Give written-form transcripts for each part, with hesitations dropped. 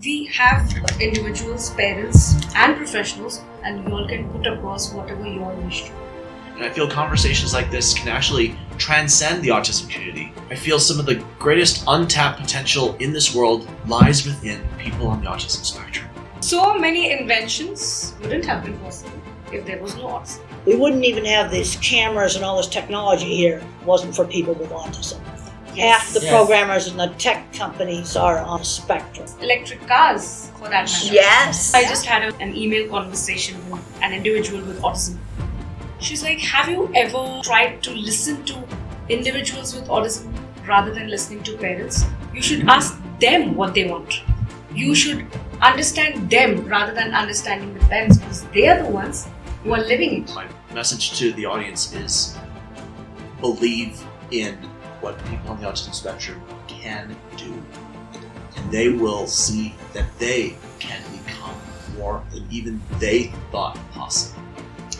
we have individuals, parents and professionals, and you all can put across whatever you all wish to. And I feel conversations like this can actually transcend the autism community. I feel some of the greatest untapped potential in this world lies within people on the autism spectrum. So many inventions wouldn't have been possible if there was no autism. We wouldn't even have these cameras and all this technology here if it wasn't for people with autism. Half the programmers in the tech companies are on the spectrum. Electric cars, for that matter. Yes. I just had an email conversation with an individual with autism. She's like, have you ever tried to listen to individuals with autism rather than listening to parents? You should ask them what they want. You should understand them rather than understanding the parents, because they are the ones who are living it. My message to the audience is believe in what people on the autism spectrum can do. And they will see that they can become more than even they thought possible.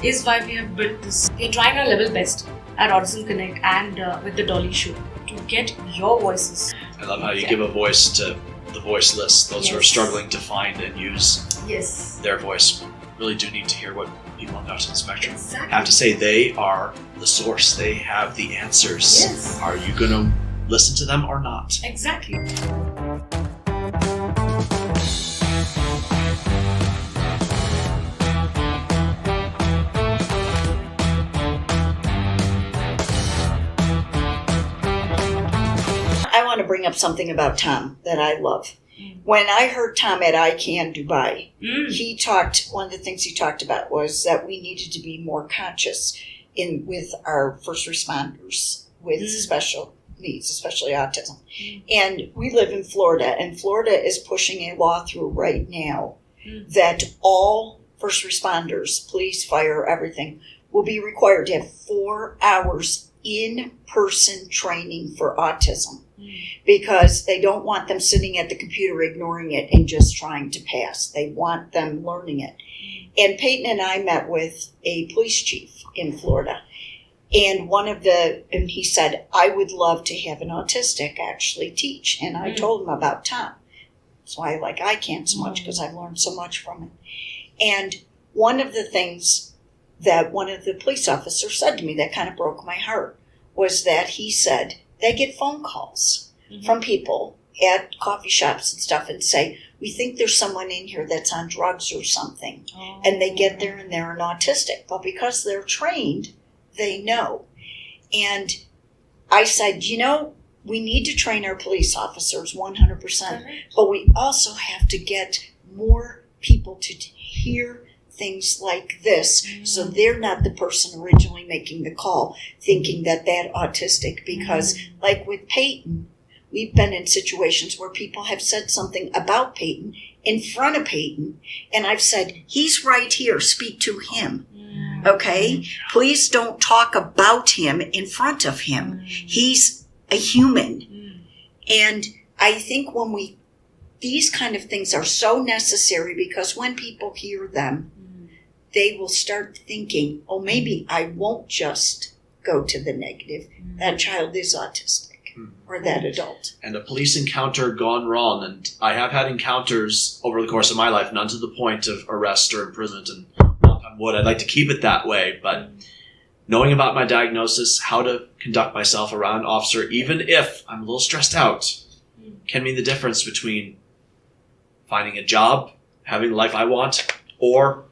Is why we have built this. We're trying our level best at Autism Connect and with the Dolly Show to get your voices. I love how you give a voice to the voiceless, those who are struggling to find and use their voice. Really do need to hear what people on the autism spectrum have to say. They are the source. They have the answers. Yes. Are you going to listen to them or not? Exactly. I want to bring up something about Tom that I love. When I heard Tom at ICANN Dubai, one of the things he talked about was that we needed to be more conscious with our first responders with special needs, especially autism. And we live in Florida, and Florida is pushing a law through right now that all first responders, police, fire, everything, will be required to have 4 hours in-person training for autism. Because they don't want them sitting at the computer ignoring it and just trying to pass. They want them learning it. And Peyton and I met with a police chief in Florida. And he said, I would love to have an autistic actually teach. And I told him about Tom. That's why I like ICANN so much, because I've learned so much from it. And one of the things that one of the police officers said to me that kind of broke my heart was that he said, they get phone calls from people at coffee shops and stuff and say, we think there's someone in here that's on drugs or something. And they get there and they're an autistic. But because they're trained, they know. And I said, we need to train our police officers 100%. But we also have to get more people to hear things like this, so they're not the person originally making the call thinking that autistic, because like with Peyton, we've been in situations where people have said something about Peyton in front of Peyton, and I've said, he's right here, speak to him. Okay? Please don't talk about him in front of him. He's a human. And I think these kind of things are so necessary, because when people hear them, they will start thinking, oh, maybe I won't just go to the negative. That child is autistic, or that adult. And a police encounter gone wrong, and I have had encounters over the course of my life, none to the point of arrest or imprisonment, and knock on wood, I'd like to keep it that way, but knowing about my diagnosis, how to conduct myself around an officer, even if I'm a little stressed out, can mean the difference between finding a job, having the life I want, or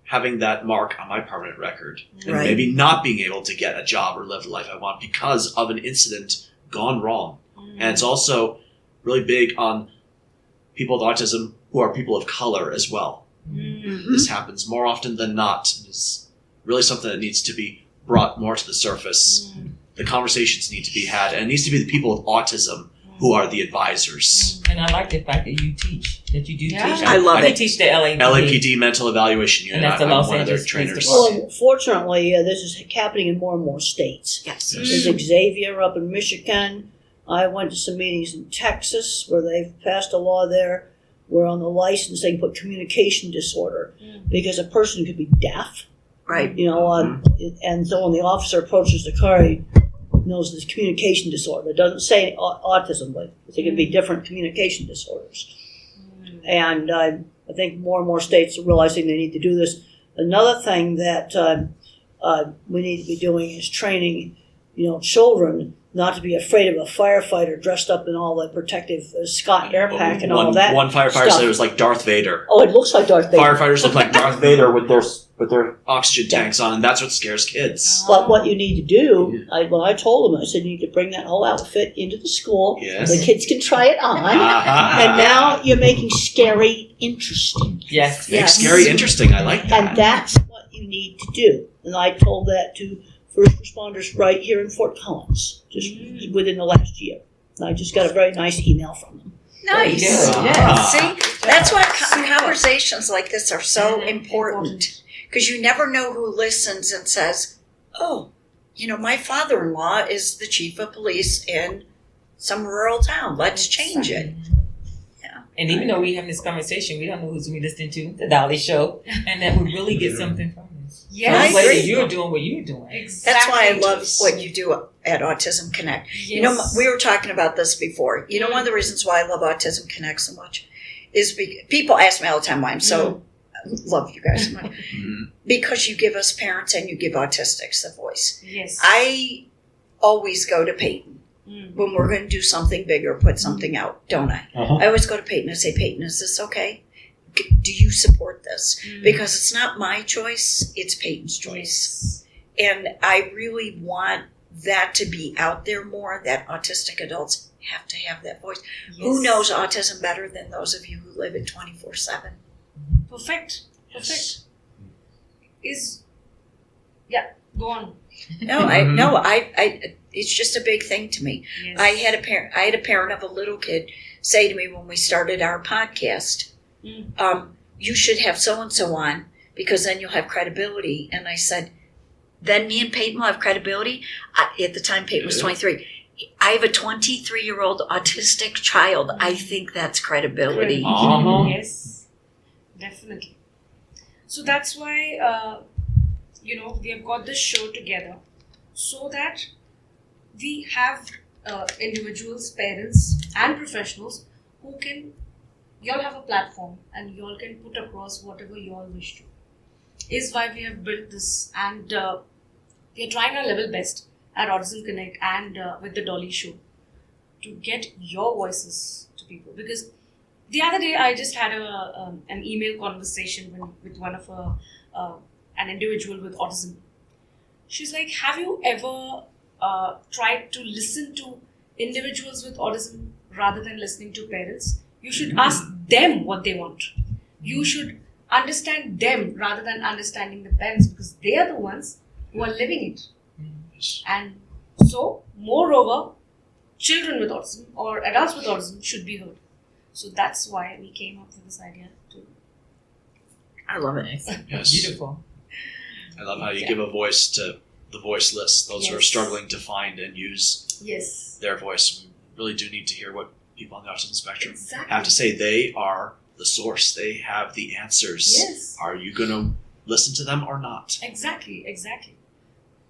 having that mark on my permanent record, and maybe not being able to get a job or live the life I want because of an incident gone wrong. And it's also really big on people with autism who are people of color as well. This happens more often than not. It's really something that needs to be brought more to the surface. The conversations need to be had, and it needs to be the people with autism who are the advisors. And I like the fact that you teach, that you do teach. I love it. You teach the LAPD. LAPD Mental Evaluation Unit. And that's the I'm Los one of their Angeles trainers. Police Department. Well, fortunately, this is happening in more and more states. Yes. There's Xavier up in Michigan. I went to some meetings in Texas where they've passed a law there where on the license they put communication disorder because a person could be deaf. Right. And so when the officer approaches the car, he knows this communication disorder. It doesn't say autism, but it could be different communication disorders. And I think more and more states are realizing they need to do this. Another thing that we need to be doing is training, children not to be afraid of a firefighter dressed up in all the protective Scott air pack and all that. One firefighter stuff. said it was like Darth Vader. Oh, it looks like Darth Vader. Firefighters look like Darth Vader with their oxygen tanks on, and that's what scares kids. But what you need to do, I told them, I said you need to bring that whole outfit into the school. Yes. The kids can try it on. And now you're making scary interesting. Yes. Make scary interesting. I like that. And that's what you need to do. And I told that to first responders right here in Fort Collins, just within the last year. And I just got a very nice email from them. Nice. Yeah. See, that's why conversations like this are so important. Because you never know who listens and says, oh, my father-in-law is the chief of police in some rural town. Let's change it. Yeah. And even though we're having this conversation, we don't know who's going to be listening to the Dolly Show, and that we really get something from this. Yes. So I'm glad that you're doing what you're doing. Exactly. That's why I love what you do at Autism Connect. Yes. We were talking about this before. One of the reasons why I love Autism Connect so much is people ask me all the time why I'm so love you guys so much. Because you give us parents and you give autistics the voice. Yes. I always go to Peyton when we're going to do something big or put something out, don't I? I always go to Peyton and say, Peyton, is this okay? Do you support this? Because it's not my choice, it's Peyton's choice. Yes. And I really want that to be out there more, that autistic adults have to have that voice. Yes. Who knows autism better than those of you who live it 24/7? Perfect. Yes. Go on. I it's just a big thing to me. Yes. I had a parent of a little kid say to me when we started our podcast, you should have so-and-so on because then you'll have credibility. And I said, then me and Peyton will have credibility? At the time, Peyton was 23. I have a 23-year-old autistic child. I think that's credibility. Yes, definitely. So that's why, we have got this show together so that we have individuals, parents, and professionals who can, y'all have a platform and y'all can put across whatever y'all wish to. Is why we have built this, and we are trying our level best at Autism Connect and with the Dolly Show to get your voices to people. Because the other day I just had an email conversation with one of an individual with autism. She's like, have you ever tried to listen to individuals with autism rather than listening to parents? You should ask them what they want. You should understand them rather than understanding the parents, because they are the ones who are living it. And so, moreover, children with autism or adults with autism should be heard. So that's why we came up with this idea too. I love it. Yes. Beautiful. I love how you give a voice to the voiceless, those who are struggling to find and use their voice. We really do need to hear what people on the autism spectrum have to say. They are the source. They have the answers. Yes. Are you going to listen to them or not? Exactly.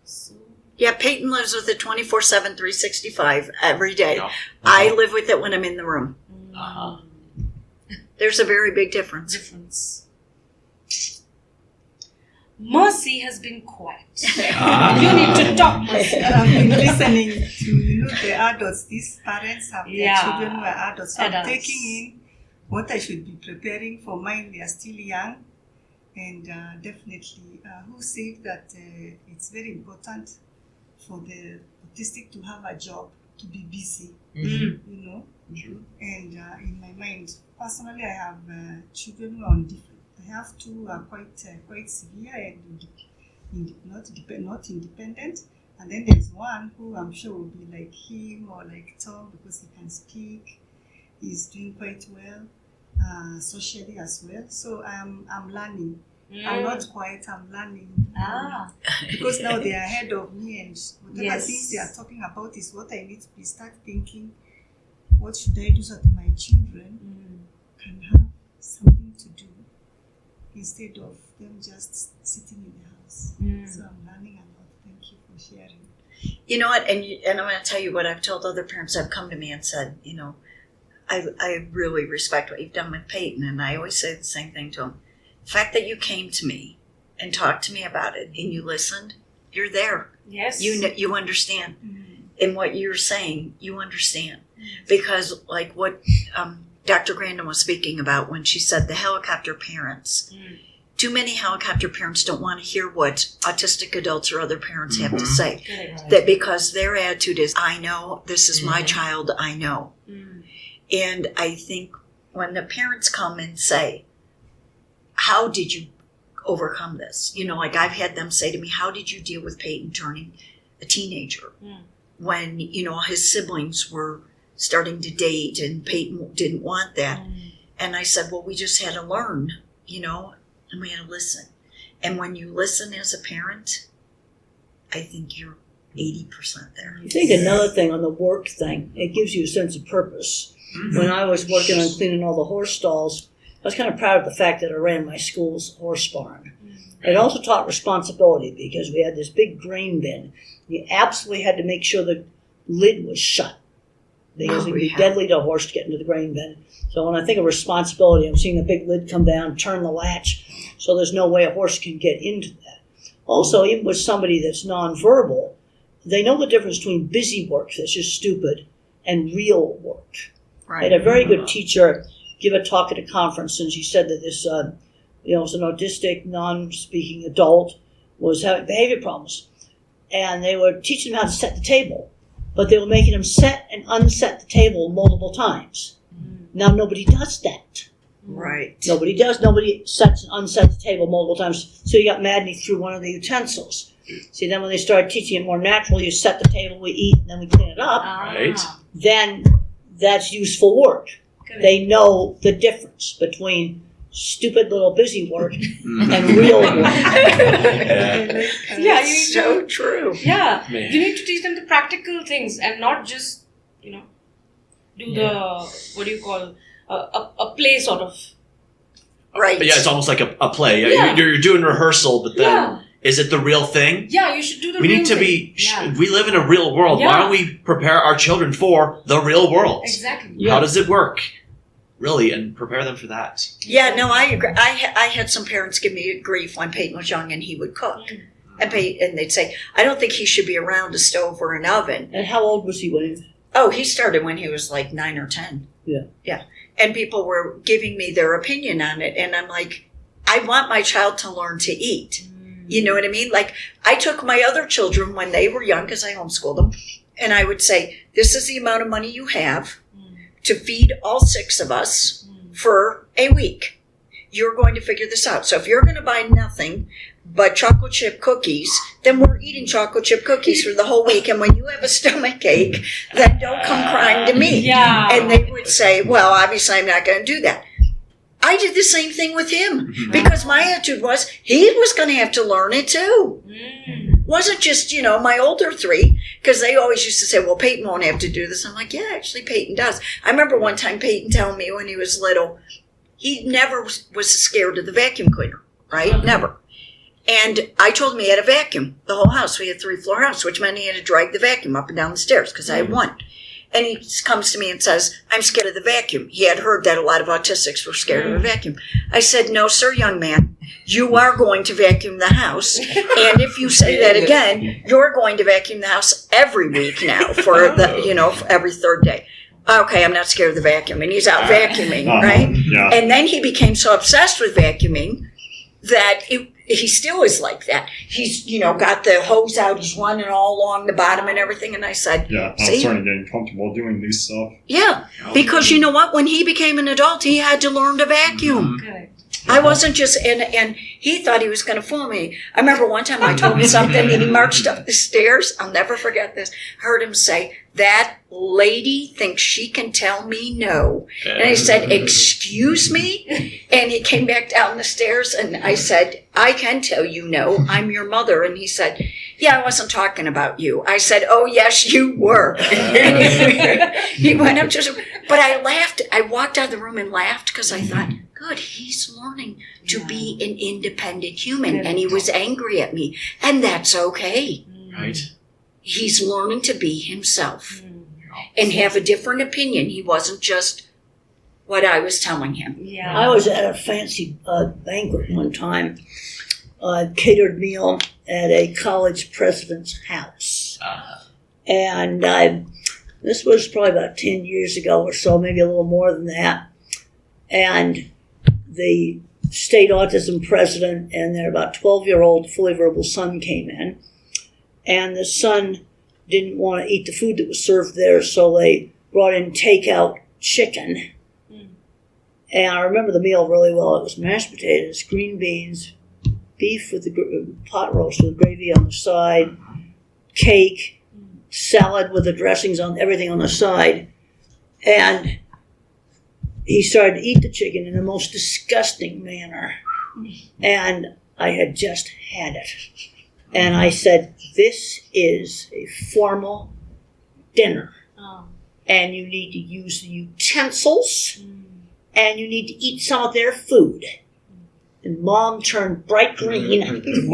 So, Yeah, Peyton lives with it 24/7, 365 every day. Yeah. I live with it when I'm in the room. There's a very big difference. Mercy has been quiet. You need to talk, Mercy. I've been listening to the adults. These parents have their children who are adults. So I'm taking in what I should be preparing for mine. They are still young. And definitely, who said that it's very important for the autistic to have a job, to be busy, you know? True. And in my mind, personally, I have children who are on different. I have two who are quite severe and not independent. And then there's one who I'm sure will be like him or like Tom because he can speak. He's doing quite well socially as well. So I'm learning. I'm not quiet, I'm learning. Because now they are ahead of me and whatever things they are talking about is what I need to start thinking. What should I do so that my children can have something to do instead of them just sitting in the house? So I'm learning a lot. Thank you for sharing. You know what? And I'm going to tell you what I've told other parents that have come to me and said, I really respect what you've done with Peyton, and I always say the same thing to him. The fact that you came to me and talked to me about it and you listened, you're there. Yes. You understand. Mm. And what you're saying, you understand. Because like what Dr. Grandin was speaking about when she said the helicopter parents, too many helicopter parents don't want to hear what autistic adults or other parents have to say. Right. That because their attitude is, I know, this is my child, I know. And I think when the parents come and say, how did you overcome this? You know, like I've had them say to me, how did you deal with Peyton turning a teenager? When, you know, his siblings were starting to date and Peyton didn't want that. And I said, well, we just had to learn, you know, and we had to listen. And when you listen as a parent, I think you're 80% there. I think another thing on the work thing, it gives you a sense of purpose. When I was working on cleaning all the horse stalls, I was kind of proud of the fact that I ran my school's horse barn. It also taught responsibility because we had this big grain bin. You absolutely had to make sure the lid was shut because it would be deadly to a horse to get into the grain bin. So when I think of responsibility, I'm seeing a big lid come down, turn the latch, so there's no way a horse can get into that. Also, even with somebody that's nonverbal, they know the difference between busy work that's just stupid and real work. I had a very good teacher give a talk at a conference, and she said that this, was an autistic, non-speaking adult was having behavior problems. And they were teaching him how to set the table, but they were making him set and unset the table multiple times. Now nobody does that. Right. Nobody does. Nobody sets and unsets the table multiple times. So he got mad and he threw one of the utensils. See, then when they started teaching it more natural, you set the table, we eat, and then we clean it up. Right. Then that's useful work. Correct. They know the difference between stupid little busy work and real work. Yeah, you need So to, true. yeah, Man. you need to teach them the practical things and not just, do the, what do you call, a play sort of. Right. But yeah, it's almost like a play. Yeah. You're doing rehearsal, but then Yeah. is it the real thing? Yeah, you should do the We real need to thing. be. Yeah. We live in a real world. Yeah. Why don't we prepare our children for the real world? Exactly. Yeah. How does it work? Really, and prepare them for that. Yeah, no, I agree. I had some parents give me grief when Peyton was young and he would cook. And they'd say, I don't think he should be around a stove or an oven. And how old was he when he... Oh, he started when he was like 9 or 10. Yeah. Yeah. And people were giving me their opinion on it. And I'm like, I want my child to learn to eat. You know what I mean? Like, I took my other children when they were young, because I homeschooled them, and I would say, this is the amount of money you have to feed all 6 of us for a week. You're going to figure this out. So if you're going to buy nothing but chocolate chip cookies, then we're eating chocolate chip cookies for the whole week. And when you have a stomach ache, then don't come crying to me. Yeah. And they would say, well, obviously I'm not going to do that. I did the same thing with him because my attitude was he was going to have to learn it too. Wasn't just, my older 3, because they always used to say, well, Peyton won't have to do this. I'm like, yeah, actually Peyton does. I remember one time Peyton telling me when he was little, he never was scared of the vacuum cleaner, right? Never. And I told him he had a vacuum, the whole house. We had a 3-floor house, which meant he had to drag the vacuum up and down the stairs because I had one. And he comes to me and says, I'm scared of the vacuum. He had heard that a lot of autistics were scared of a vacuum. I said, no, sir, young man, you are going to vacuum the house. And if you say that again, you're going to vacuum the house every week now for for every 3rd day. Okay, I'm not scared of the vacuum. And he's out vacuuming, right? Yeah. And then he became so obsessed with vacuuming that he still is like that. He's, got the hose out, he's running all along the bottom and everything. And I said, Yeah, I'm see? starting getting comfortable doing this stuff. Yeah, because you know what? When he became an adult, he had to learn to vacuum. Correct. I wasn't just, and he thought he was going to fool me. I remember one time I told him something and he marched up the stairs. I'll never forget this. Heard him say, that lady thinks she can tell me no. And I said, excuse me? And he came back down the stairs and I said, I can tell you no. I'm your mother. And he said, yeah, I wasn't talking about you. I said, oh, yes, you were. And he went up to, but I laughed. I walked out of the room and laughed because I thought, good, he's learning to be an independent human. And he was angry at me. And that's okay. Right. He's learning to be himself and have a different opinion. He wasn't just what I was telling him. Yeah. I was at a fancy banquet one time, catered meal at a college president's house. And this was probably about 10 years ago or so, maybe a little more than that. And the state autism president and their about 12-year-old fully verbal son came in. And the son didn't want to eat the food that was served there, so they brought in takeout chicken. And I remember the meal really well. It was mashed potatoes, green beans, beef with the pot roast with gravy on the side, cake, salad with the dressings on everything on the side. And he started to eat the chicken in the most disgusting manner. And I had just had it. And I said, this is a formal dinner. And you need to use the utensils. And you need to eat some of their food. And Mom turned bright green. And you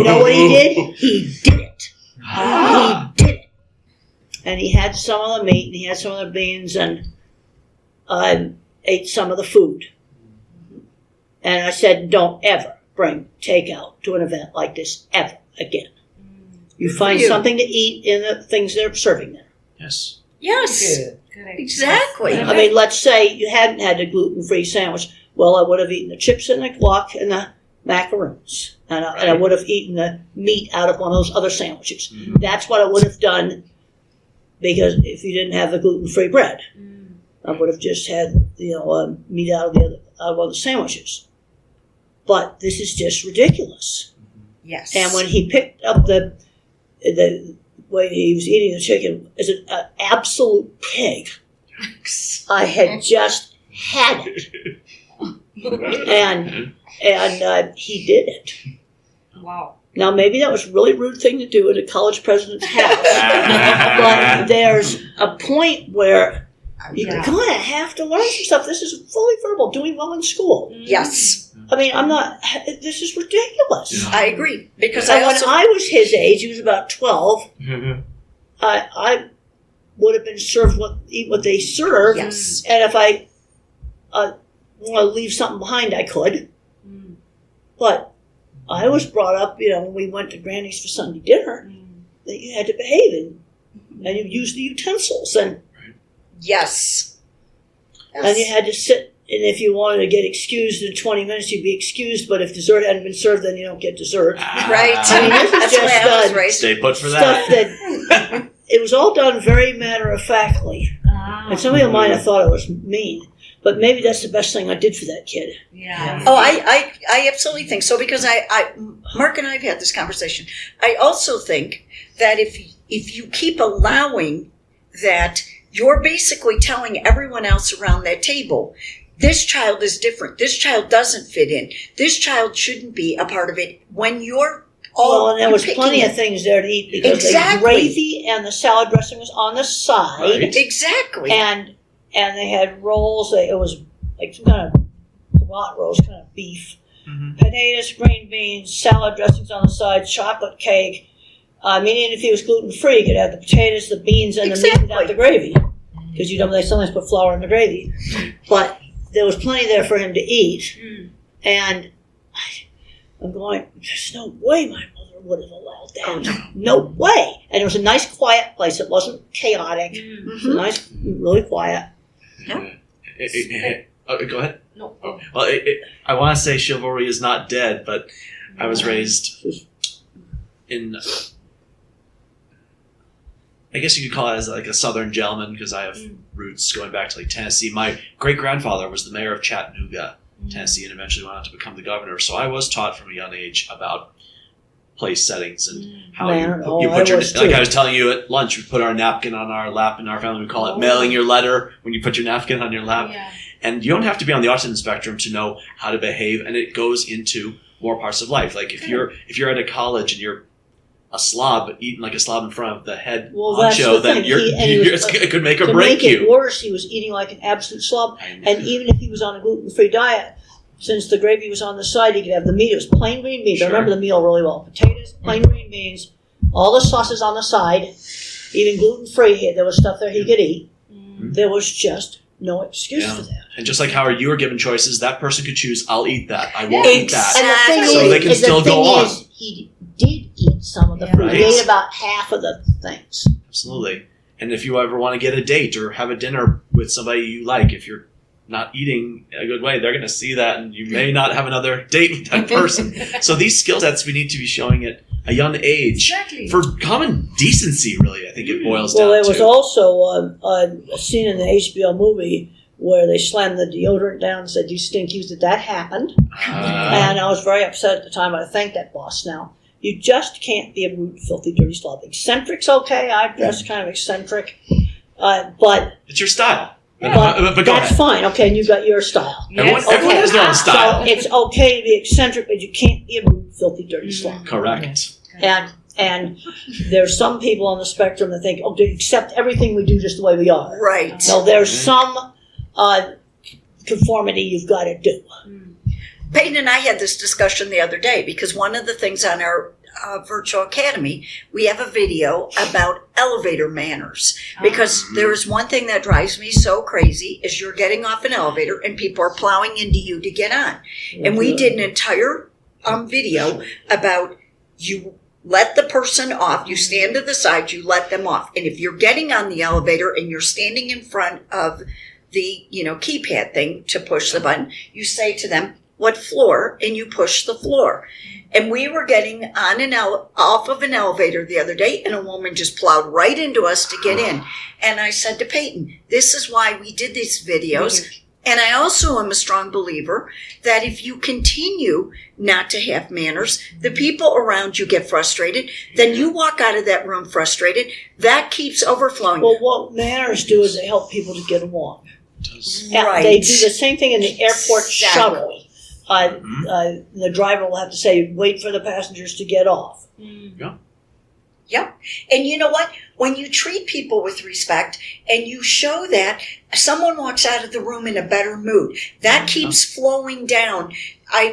know what he did? He did it. He did it. And he had some of the meat, and he had some of the beans, and ate some of the food. And I said, don't ever bring takeout to an event like this ever again. You find something to eat in the things they're serving there. Yes. Yes, Good. exactly. I mean, let's say you hadn't had a gluten-free sandwich. Well, I would have eaten the chips and the guac and the macaroons. And I would have eaten the meat out of one of those other sandwiches. That's what I would have done, because if you didn't have the gluten-free bread, I would have just had, meat out of one of the sandwiches. But this is just ridiculous. Yes. And when he picked up the way he was eating the chicken as an absolute pig, I had just had it. And he did it. Wow. Now, maybe that was a really rude thing to do at a college president's house. But there's a point where you're going to have to learn some stuff. This is fully verbal, doing well in school. Yes. I mean, this is ridiculous. I agree. Because When I was his age, he was about 12, I would have been served eat what they serve. Yes. And if I want to leave something behind, I could. But I was brought up, when we went to Grandin's for Sunday dinner, that you had to behave and you used the utensils and Yes. you had to sit. And if you wanted to get excused in 20 minutes, you'd be excused. But if dessert hadn't been served, then you don't get dessert. Right. I mean, this is That's just the way I was raised. Stay put for stuff that. that it was all done very matter-of-factly. And some of might have thought it was mean. But maybe that's the best thing I did for that kid. Yeah. Oh, I absolutely think so, because Mark and I have had this conversation. I also think that if you keep allowing that, you're basically telling everyone else around that table, this child is different. This child doesn't fit in. This child shouldn't be a part of it. When you're all and there was plenty of things there to eat, because the gravy and the salad dressing was on the side. Right. Exactly. And they had rolls. It was like some kind of pot roast, kind of beef. Potatoes, green beans, salad dressings on the side, chocolate cake. I mean, even if he was gluten-free, he could have the potatoes, the beans, and the meat without the gravy. Because they sometimes put flour in the gravy. But there was plenty there for him to eat. And I'm going, there's no way my mother would have allowed that. No way. And it was a nice, quiet place. It wasn't chaotic. It was nice, really quiet. Yeah. Go ahead. No. Well, I want to say chivalry is not dead, but I was raised in, I guess you could call it as like a Southern gentleman, because I have roots going back to like Tennessee. My great-grandfather was the mayor of Chattanooga, Tennessee, and eventually went on to become the governor. So I was taught from a young age about place settings and how you put your, like I was telling you at lunch, we put our napkin on our lap in our family. We call it mailing your letter, when you put your napkin on your lap. Yeah. And you don't have to be on the autism spectrum to know how to behave, and it goes into more parts of life. Like if you're at a college and you're a slob, eating like a slob in front of the head honcho, then it could make or break you. To make it worse, he was eating like an absolute slob. And even if he was on a gluten-free diet, since the gravy was on the side, he could have the meat. It was plain green beans. I remember the meal really well. Potatoes, plain green beans, all the sauces on the side, even gluten-free. There was stuff there he could eat. There was just no excuse Yeah. for that. And just like how you were given choices, that person could choose, I'll eat that, I won't Yeah. eat that. And the thing So is, they can still go on. he did eat some of the food. Right. He ate about half of the things. Absolutely. And if you ever want to get a date or have a dinner with somebody you like, if you're not eating a good way, they're going to see that and you may not have another date with that person. So these skill sets we need to be showing at a young age. Exactly. For common decency, really, I think it boils Well, down there to. was also a scene in the HBO movie where they slammed the deodorant down and said, "You stink." That happened. And I was very upset at the time. I thank that boss now. You just can't be a rude, filthy, dirty slob. Eccentric's okay. I dress kind of eccentric. But It's your style. But But go that's ahead. fine. Okay, and you got your style. Everyone, Yes. everyone has their own style. So it's okay to be eccentric, but you can't be a rude, filthy, dirty slob. Correct. And there's some people on the spectrum that think, they accept everything we do just the way we are. Right. So there's some conformity you've got to do. Peyton and I had this discussion the other day because one of the things on our virtual academy, we have a video about elevator manners. Because there is one thing that drives me so crazy is you're getting off an elevator and people are plowing into you to get on. And we did an entire video about you let the person off, you stand to the side, you let them off. And if you're getting on the elevator and you're standing in front of the, keypad thing to push the button, you say to them, what floor? And you push the floor. And we were getting on off of an elevator the other day, and a woman just plowed right into us to get in. And I said to Peyton, this is why we did these videos. And I also am a strong believer that if you continue not to have manners, the people around you get frustrated, then you walk out of that room frustrated. That keeps overflowing. Well, what manners do is they help people to get along. And Right. they do the same thing in the airport Exactly. shuttle. The driver will have to say, wait for the passengers to get off. Yep. And you know what? When you treat people with respect and you show that, someone walks out of the room in a better mood. That keeps flowing down.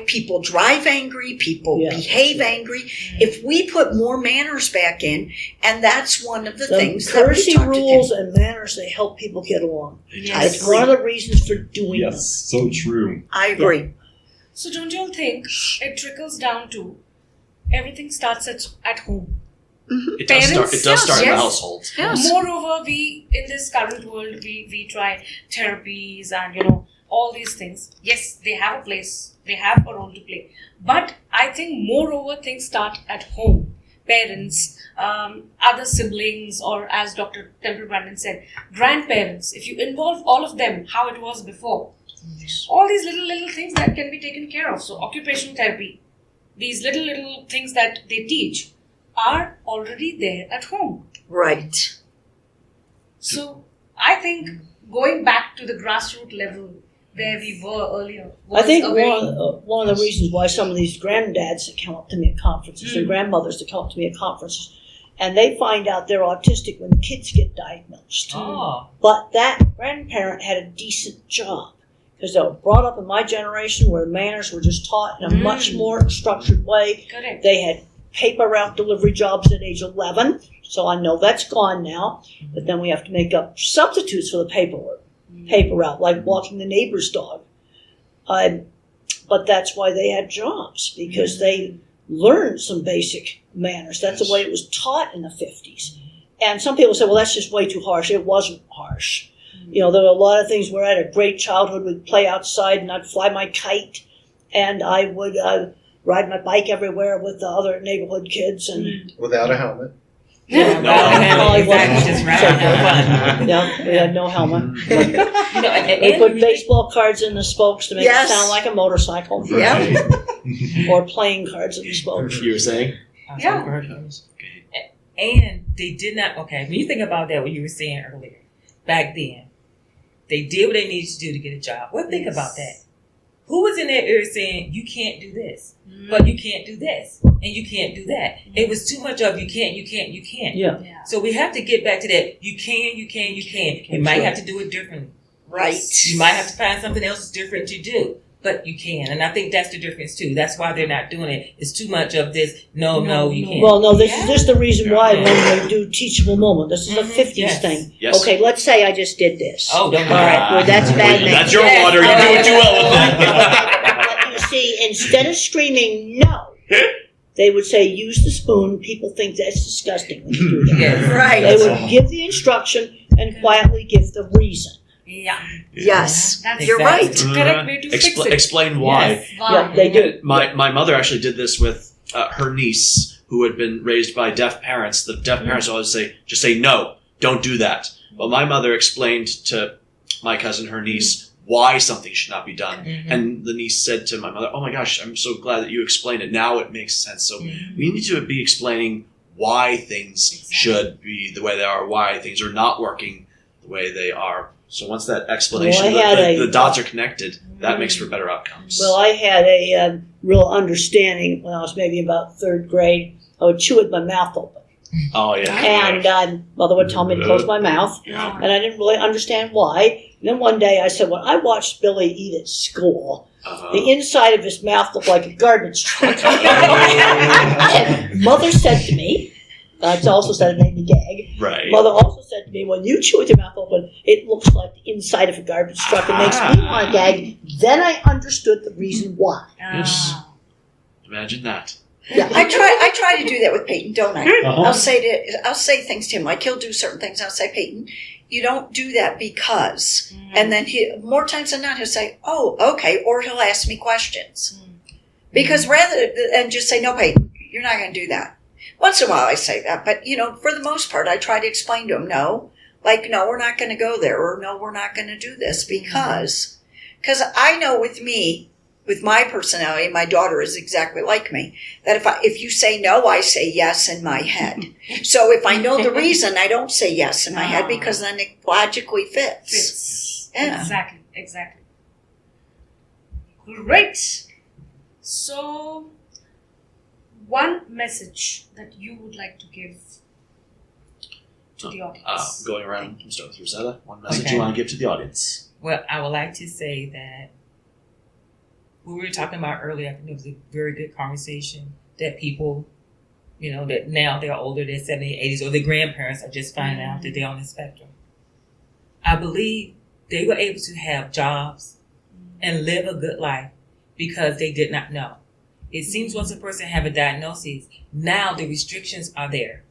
People drive angry, people behave angry. If we put more manners back in, and that's one of the things that we courtesy talked rules to and manners, they help people get along. Yes. It's one of the reasons for doing them. Yes, so true. I agree. So don't you all think it trickles down to everything starts at home? It does start. It does start in the household. Yes. Moreover, we in this current world we try therapies and all these things. Yes, they have a place, they have a role to play. But I think moreover things start at home. Parents, other siblings, or as Dr. Temple Grandin said, grandparents. If you involve all of them, how it was before, all these little things that can be taken care of. So occupational therapy, these little things that they teach are already there at home. Right. So I think going back to the grassroots level where we were earlier I think was a very one of the reasons why some of these granddads that come up to me at conferences and grandmothers that come up to me at conferences, and they find out they're autistic when the kids get diagnosed. Oh. But that grandparent had a decent job because they were brought up in my generation where manners were just taught in a much more structured way. correct. They had paper route delivery jobs at age 11, so I know that's gone now. But then we have to make up substitutes for the paper route, like walking the neighbor's dog. But that's why they had jobs, because they learned some basic manners. That's the way it was taught in the 50s. And some people say, well, that's just way too harsh. It wasn't harsh. There were a lot of things where I had a great childhood. We'd play outside, and I'd fly my kite, and I would ride my bike everywhere with the other neighborhood kids. And Without a helmet. Yeah, No, exactly. Just round and fun. yeah, we had no helmet. And They put baseball cards in the spokes to make Yes. it sound like a motorcycle. Yeah. Or playing cards in the spokes. You were saying? Yeah. And they did not, when you think about that, what you were saying earlier, back then, they did what they needed to do to get a job. Well, think about that. Who was in their ear saying, you can't do this, but you can't do this, and you can't do that? It was too much of you can't. Yeah. So we have to get back to that. You can. You might have to do it differently. Right. You might have to find something else different to do. but you can. And I think that's the difference too. That's why they're not doing it. It's too much of this, no, you can't. Well, no, this is the reason why when we do teachable moment, this is a 50s Yes. thing. Yes. Okay, let's say I just did this. Oh, don't do All right, that. well, that's bad. That's your Yes. water. You're doing too well with that. But you see, instead of screaming no, they would say use the spoon. People think that's disgusting when you do that. Yes. Right. They would give the instruction and quietly give the reason. Yeah. Yes. That's You're right. the correct way to fix it. Explain why. Yes. Yeah, they do. My mother actually did this with her niece, who had been raised by deaf parents. The deaf parents always say, just say no, don't do that. But my mother explained to my cousin, her niece, why something should not be done. Mhm. And the niece said to my mother, oh my gosh, I'm so glad that you explained it. Now it makes sense. So we need to be explaining why things should be the way they are, why things are not working the way they are. So once that explanation, Well, I had the dots are connected, that makes for better outcomes. Well, I had a real understanding when I was maybe about 3rd grade. I would chew with my mouth open. Oh, yeah. And mother would tell me to close my mouth. Yeah. And I didn't really understand why. And then one day I said, when I watched Billy eat at school, the inside of his mouth looked like a garbage truck. And mother said to me, I also said it made me gag. Right. Mother also said to me, when you chew with your mouth open, it looks like the inside of a garbage truck. It makes me want to gag. Then I understood the reason why. Yes. Imagine that. Yeah. I try to do that with Peyton, don't I? Uh-huh. I'll say things to him, like he'll do certain things. I'll say, Peyton, you don't do that because, and then more times than not, he'll say, oh, okay, or he'll ask me questions. Because rather than just say, no, Peyton, you're not going to do that. Once in a while I say that, but for the most part, I try to explain to him, no, we're not going to go there, or no, we're not going to do this because I know with me, with my personality, my daughter is exactly like me, that if you say no, I say yes in my head. So if I know the reason, I don't say yes in my head because then it logically fits. Yeah. Exactly. Great. So, one message that you would like to give to the audience. Going around, we'll start with Rosetta. One message Okay. you want to give to the audience. Well, I would like to say that what we were talking about earlier, I think it was a very good conversation that people, that now they're older, they're 70s, 80s, or their grandparents are just finding out that they're on the spectrum. I believe they were able to have jobs and live a good life because they did not know. It seems once a person have a diagnosis, now the restrictions are there.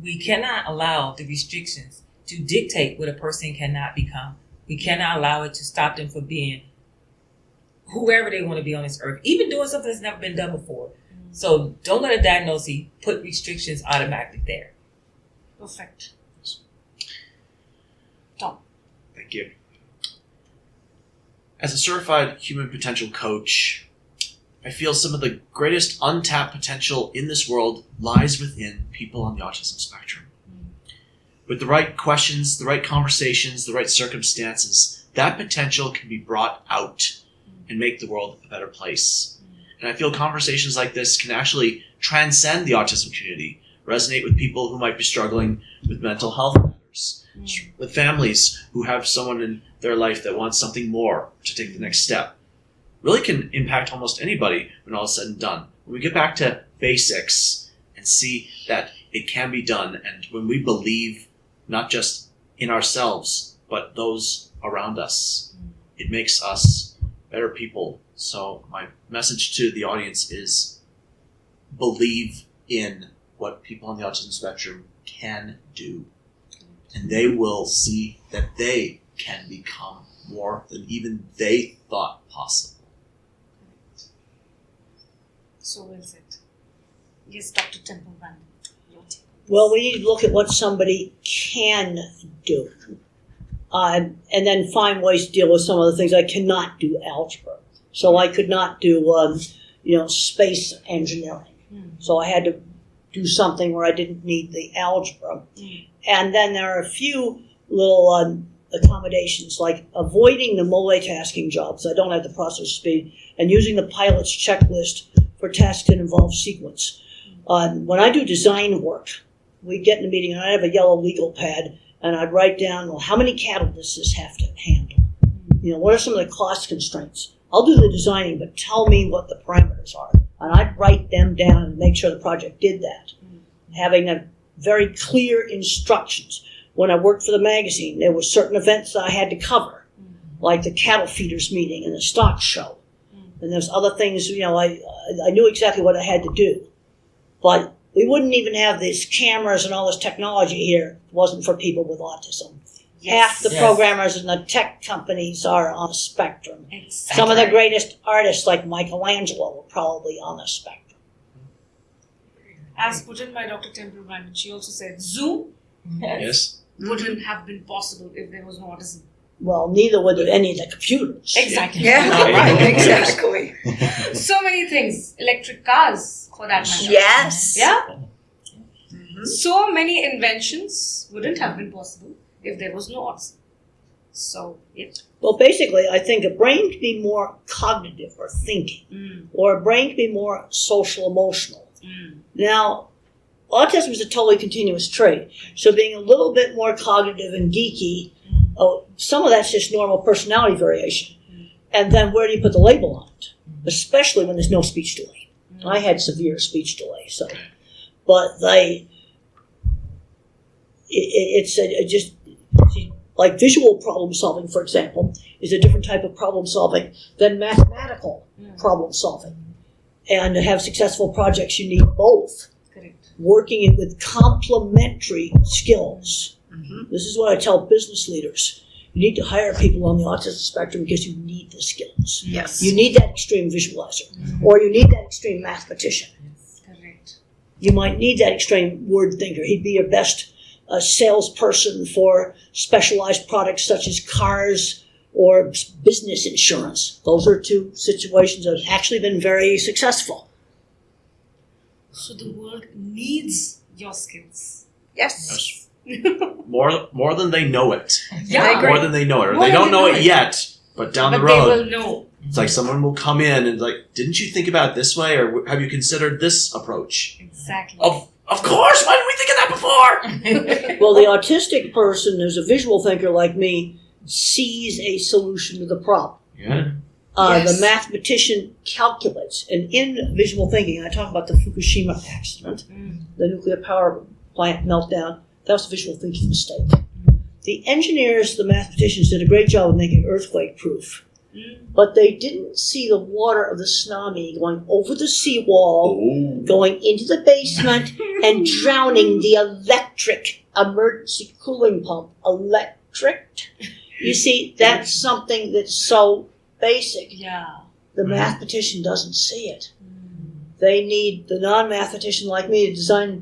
We cannot allow the restrictions to dictate what a person cannot become. We cannot allow it to stop them from being whoever they want to be on this earth, even doing something that's never been done before. So don't let a diagnosis put restrictions automatically there. Perfect. Tom. Thank you. As a certified human potential coach, I feel some of the greatest untapped potential in this world lies within people on the autism spectrum. With the right questions, the right conversations, the right circumstances, that potential can be brought out and make the world a better place. And I feel conversations like this can actually transcend the autism community, resonate with people who might be struggling with mental health matters, with families who have someone in their life that wants something more to take the next step. Really can impact almost anybody when all is said and done. When we get back to basics and see that it can be done, and when we believe not just in ourselves, but those around us, it makes us better people. So my message to the audience is believe in what people on the autism spectrum can do. And they will see that they can become more than even they thought possible. So well said. Yes, Dr. Temple Van. Your take. Well, we need to look at what somebody can do. And then find ways to deal with some of the things. I cannot do algebra. So I could not do, space engineering. So I had to do something where I didn't need the algebra. And then there are a few little accommodations, like avoiding the multitasking jobs. I don't have the processor speed. And using the pilot's checklist for tasks that involve sequence. When I do design work, we'd get in a meeting and I'd have a yellow legal pad and I'd write down, well, how many cattle does this have to handle? What are some of the cost constraints? I'll do the designing, but tell me what the parameters are. And I'd write them down and make sure the project did that. Having a very clear instructions. When I worked for the magazine, there were certain events that I had to cover, like the cattle feeders meeting and the stock show. And there's other things, I knew exactly what I had to do. But we wouldn't even have these cameras and all this technology here if it wasn't for people with autism. Half the programmers in the tech companies are on the spectrum. Exactly. Some of the greatest artists, like Michelangelo, were probably on the spectrum. As put in by Dr. Temple Grandin, she also said Zoom Yes. wouldn't have been possible if there was no autism. Well, neither would any of the computers. Exactly. Yeah, right, exactly. So many things. Electric cars, for that matter. Yes. Yeah? So many inventions wouldn't have been possible if there was no autism. So, Well, basically, I think a brain can be more cognitive or thinking, or a brain can be more social emotional. Now, autism is a totally continuous trait, so being a little bit more cognitive and geeky, some of that's just normal personality variation. And then where do you put the label on it? Especially when there's no speech delay. I had severe speech delay, so. But like visual problem solving, for example, is a different type of problem solving than mathematical problem solving. And to have successful projects, you need both. correct. Working with complementary skills. This is what I tell business leaders. You need to hire people on the autism spectrum because you need the skills. Yes. You need that extreme visualizer, or you need that extreme mathematician. Correct. You might need that extreme word thinker. He'd be your best salesperson for specialized products such as cars or business insurance. Those are two situations that have actually been very successful. So the world needs your skills. Yes. More than they know it. Yeah. I agree. More than they know it. Or More they than don't they know know it it. yet, but down But the they road, will know. it's like someone will come in and like, didn't you think about it this way, or have you considered this approach? Exactly. Of course. Why didn't we think of that before? Well, the autistic person who's a visual thinker like me sees a solution to the problem. Yeah. The mathematician calculates. And in visual thinking, I talk about the Fukushima accident, the nuclear power plant meltdown. That was a visual thinking mistake. The engineers, the mathematicians, did a great job of making it earthquake-proof. But they didn't see the water of the tsunami going over the seawall, going into the basement, and drowning the electric emergency cooling pump. Electric. You see, that's something that's so basic. Yeah. The mathematician doesn't see it. They need the non-mathematician like me to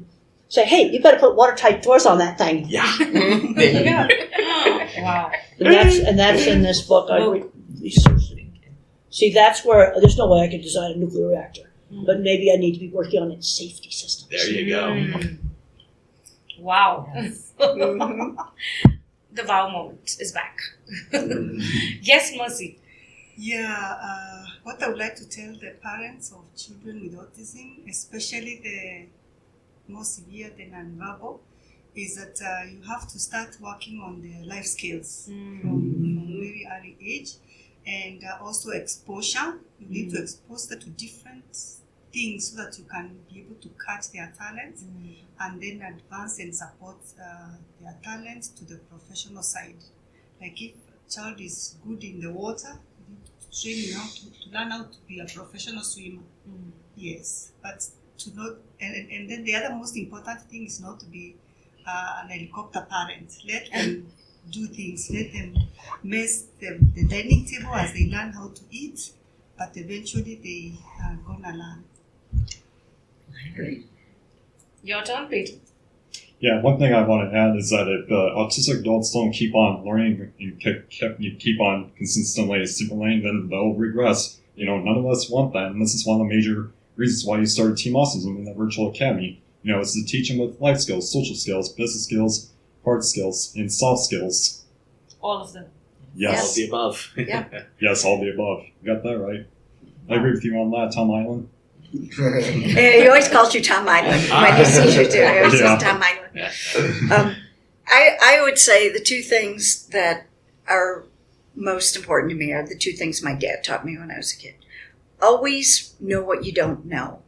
say, hey, you better put watertight doors on that thing. Yeah. Yeah. Wow. And that's in this book. I researched it. See, that's where there's no way I could design a nuclear reactor, but maybe I need to be working on its safety systems. There you go. Wow. The wow moment is back. Yes, Mercy. Yeah, what I would like to tell the parents of children with autism, especially the more severe than nonverbal, is that you have to start working on their life skills from very early age, and also exposure. You need to expose them to different things so that you can be able to catch their talents and then advance and support their talents to the professional side. Like if a child is good in the water, you need to train him how to learn how to be a professional swimmer. Yes, but to not, and then the other most important thing is not to be an helicopter parent. Let them do things. Let them mess the dining table as they learn how to eat, but eventually they are gonna learn. Your turn, Peyton. Yeah, one thing I want to add is that if autistic adults don't keep on learning, you keep on consistently stimulating, then they'll regress. None of us want that, and this is one of the major reasons why you started Team Autism in the virtual academy. It's to teach them with life skills, social skills, business skills, hard skills, and soft skills. All of them. All Yes. of the above. Yes, all the above. You got that right. I agree with you on that, Tom Iland. He always calls you Tom Iland when he sees you too. He always says Tom Iland. I would say the two things that are most important to me are the two things my dad taught me when I was a kid. Always know what you don't know.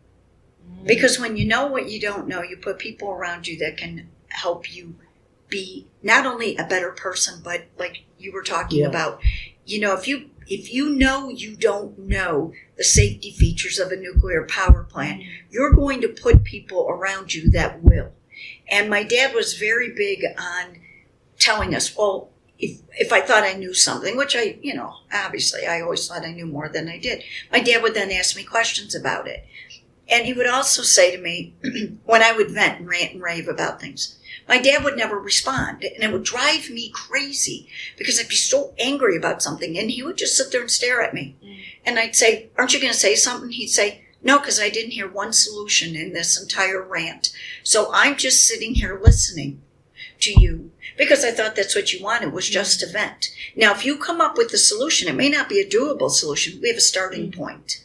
Because when you know what you don't know, you put people around you that can help you be not only a better person, but like you were talking about, if you know you don't know the safety features of a nuclear power plant, you're going to put people around you that will. And my dad was very big on telling us, well, if I thought I knew something, which obviously I always thought I knew more than I did, my dad would then ask me questions about it. And he would also say to me, when I would vent and rant and rave about things, my dad would never respond. And it would drive me crazy because I'd be so angry about something. And he would just sit there and stare at me. And I'd say, aren't you going to say something? He'd say, no, because I didn't hear one solution in this entire rant. So I'm just sitting here listening to you because I thought that's what you wanted, was just a vent. Now, if you come up with a solution, it may not be a doable solution. We have a starting point.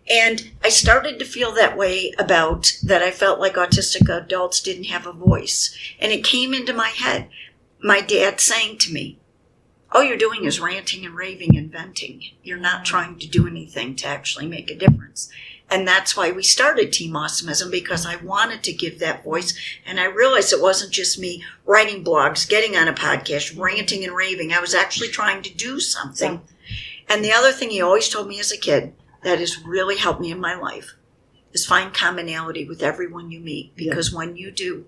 And I started to feel that way about that. I felt like autistic adults didn't have a voice. And it came into my head, my dad saying to me, all you're doing is ranting and raving and venting. You're not trying to do anything to actually make a difference. And that's why we started Team Awesomeism, because I wanted to give that voice. And I realized it wasn't just me writing blogs, getting on a podcast, ranting and raving. I was actually trying to do something. And the other thing he always told me as a kid that has really helped me in my life is find commonality with everyone you meet. Because when you do,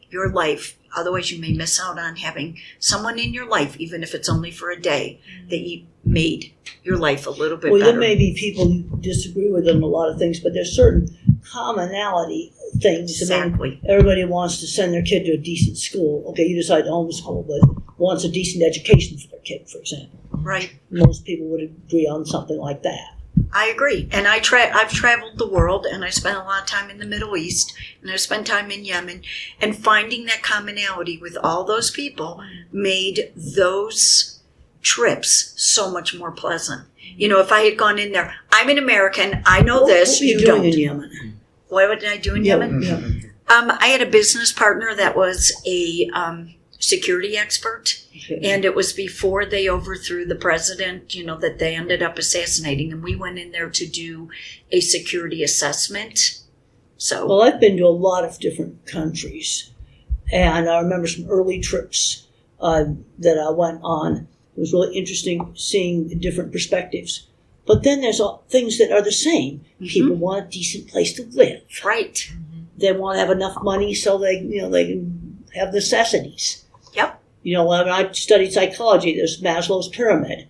your life, otherwise you may miss out on having someone in your life, even if it's only for a day, that you made your life a little bit better. There may be people you disagree with on a lot of things, but there's certain commonality things. Exactly. I mean, everybody wants to send their kid to a decent school. Okay, you decide to homeschool, but wants a decent education for their kid, for example. Right. Most people would agree on something like that. I agree. And I've traveled the world, and I spent a lot of time in the Middle East, and I spent time in Yemen, and finding that commonality with all those people made those trips so much more pleasant. If I had gone in there, I'm an American, I know this, what were you don't. doing in Yemen? What did I do in Yemen? Yeah. I had a business partner that was a security expert, and it was before they overthrew the president, that they ended up assassinating, and we went in there to do a security assessment. So, well, I've been to a lot of different countries, and I remember some early trips that I went on. It was really interesting seeing the different perspectives. But then there's things that are the same. Mm-hmm. People want a decent place to live. Right. They want to have enough money so they can have necessities. Yep. When I studied psychology, there's Maslow's pyramid.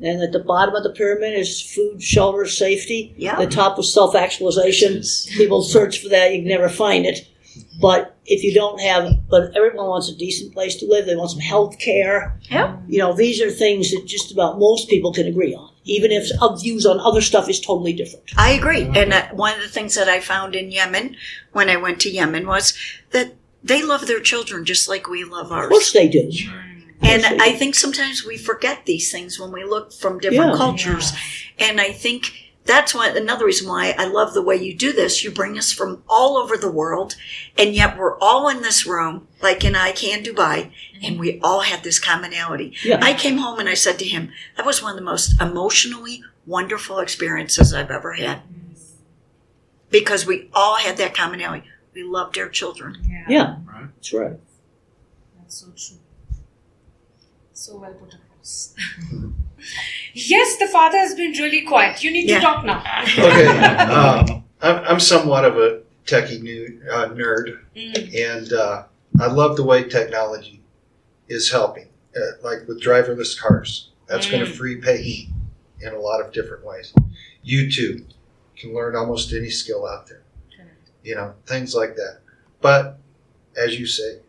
And at the bottom of the pyramid is food, shelter, safety. Yep. The top was self-actualization. People search for that. You can never find it. But if you don't but everyone wants a decent place to live. They want some health care. Yep. These are things that just about most people can agree on, even if views on other stuff is totally different. I agree. And one of the things that I found in Yemen, when I went to Yemen, was that they love their children just like we love ours. Of course they do. And I think sometimes we forget these things when we look from different cultures. Yeah. And I think that's another reason why I love the way you do this. You bring us from all over the world, and yet we're all in this room, like in I Can Dubai, and we all had this commonality. Yeah. I came home and I said to him, that was one of the most emotionally wonderful experiences I've ever had. Because we all had that commonality. We loved our children. Yeah. Right. That's right. That's so true. So well put across. Yes, the father has been really quiet. You need to talk now. Okay. I'm somewhat of a techie nerd, and I love the way technology is helping. Like with driverless cars, that's going to free Peyton in a lot of different ways. YouTube can learn almost any skill out there. Things like that. But as you say,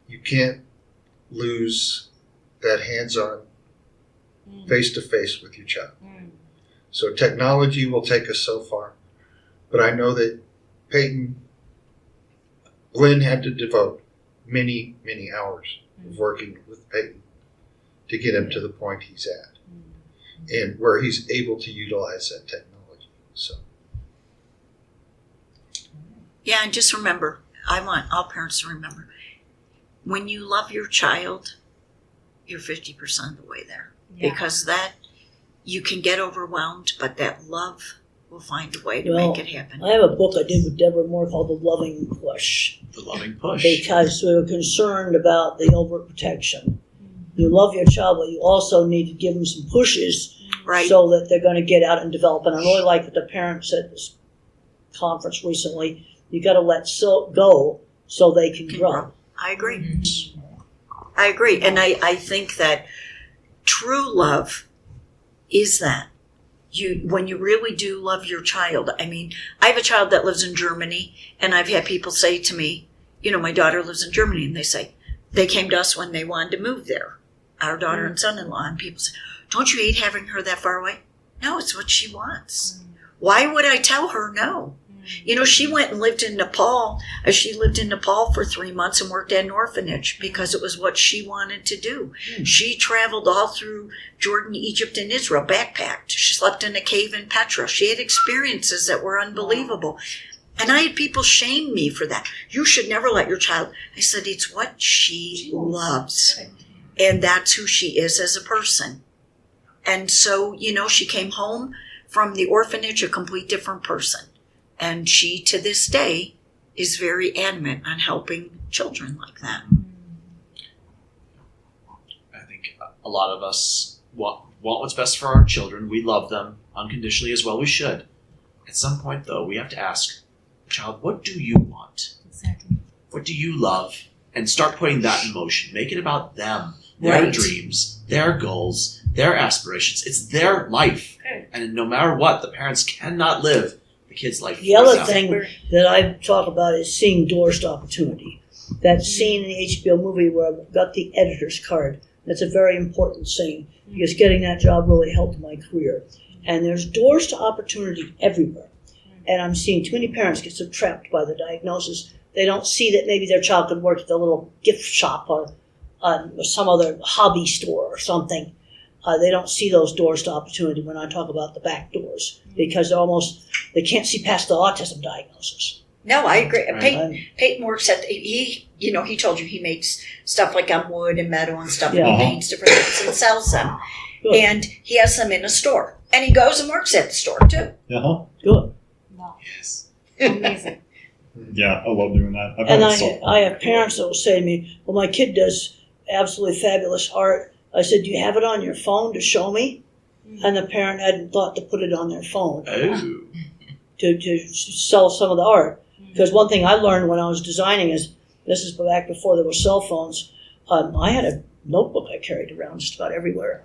you can't lose that hands-on, face-to-face with your child. So technology will take us so far. But I know that Lynn had to devote many, many hours of working with Peyton to get him to the point he's at, and where he's able to utilize that technology. So. Yeah, and just remember, I want all parents to remember, when you love your child, you're 50% of the way there. because that you can get overwhelmed, but that love will find a way to Well, make it happen. I have a book I did with Deborah Moore called The Loving Push. The loving push. Because we were concerned about the overprotection. You love your child, but you also need to give them some pushes Right. so that they're going to get out and develop. And I really like what the parents said at this conference recently. You got to let go so they can grow. I agree. I agree. And I think that true love is that. When you really do love your child. I mean, I have a child that lives in Germany, and I've had people say to me, my daughter lives in Germany, and they say, they came to us when they wanted to move there, our daughter and son-in-law, and people say, don't you hate having her that far away? No, it's what she wants. Why would I tell her no? She went and lived in Nepal. She lived in Nepal for 3 months and worked at an orphanage because it was what she wanted to do. She traveled all through Jordan, Egypt, and Israel, backpacked. She slept in a cave in Petra. She had experiences that were unbelievable. And I had people shame me for that. You should never let your child. I said, it's what she loves. And that's who she is as a person. And so, she came home from the orphanage a complete different person. And she, to this day, is very adamant on helping children like that. I think a lot of us want what's best for our children. We love them unconditionally as well. We should. At some point, though, we have to ask, child, what do you want? Exactly. What do you love? And start putting that in motion. Make it about them, their dreams, their goals, their aspirations. It's their life. Okay. And no matter what, the parents cannot live the kid's life. The other thing that I talk about is seeing doors to opportunity. That scene in the HBO movie where I got the editor's card, that's a very important scene because getting that job really helped my career. And there's doors to opportunity everywhere. And I'm seeing too many parents get so trapped by the diagnosis. They don't see that maybe their child could work at the little gift shop or some other hobby store or something. They don't see those doors to opportunity when I talk about the back doors because they can't see past the autism diagnosis. No, I agree. Right. Peyton works at, he told you he makes stuff like on wood and metal and stuff, Yeah. and he paints different things and sells them. Good. And he has them in a store. And he goes and works at the store, too. Uh-huh. Good. Wow. Yes. Amazing. Yeah, I love doing that. I've And had so- I have parents that will say to me, well, my kid does absolutely fabulous art. I said, do you have it on your phone to show me? And the parent hadn't thought to put it on their phone Oh. to sell some of the art. Because one thing I learned when I was designing is, this is back before there were cell phones, I had a notebook I carried around just about everywhere.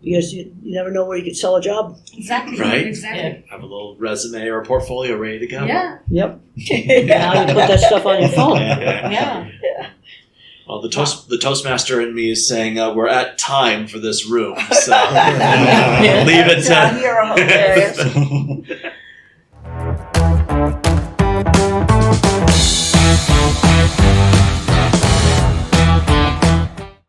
Because you never know where you could sell a job. Exactly. Right? Exactly. Have a little resume or a portfolio ready to go. Yeah. Yep. Now you put that stuff on your phone. Yeah. Well, the Toastmaster in me is saying we're at time for this room, so Yeah. leave it John, you're to. hilarious.